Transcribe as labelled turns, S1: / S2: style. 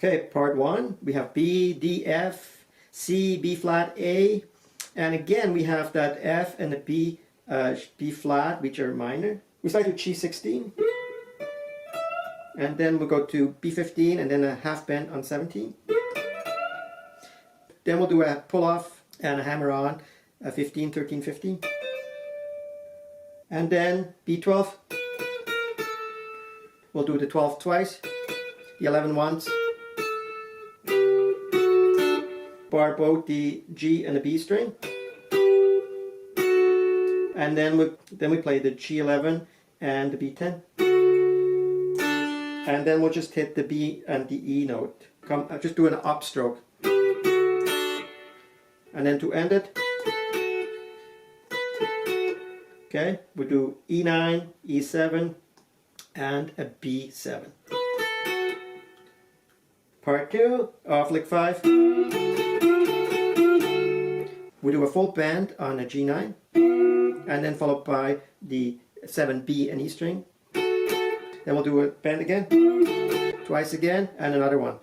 S1: Okay, part one, we have B, D, F, C, B flat, A, and again we have that F and the B, B flat, which are minor. We start with G16, and then we'll go to B15, and then a half bend on 17. Then we'll do a pull off and a hammer on, 15, 13, 15. And then B12, we'll do the 12 twice, the 11 once. Bar both the G and the B string, and then we play the G11 and the B10, and then we'll just hit the B and the E note. Just do an upstroke, and then to end it, okay, we do E9, E7, and a B7. Part two of lick 5. We do a full bend on a G9, and then followed by the 7B and E string. Then we'll do a bend again, twice again, and another one.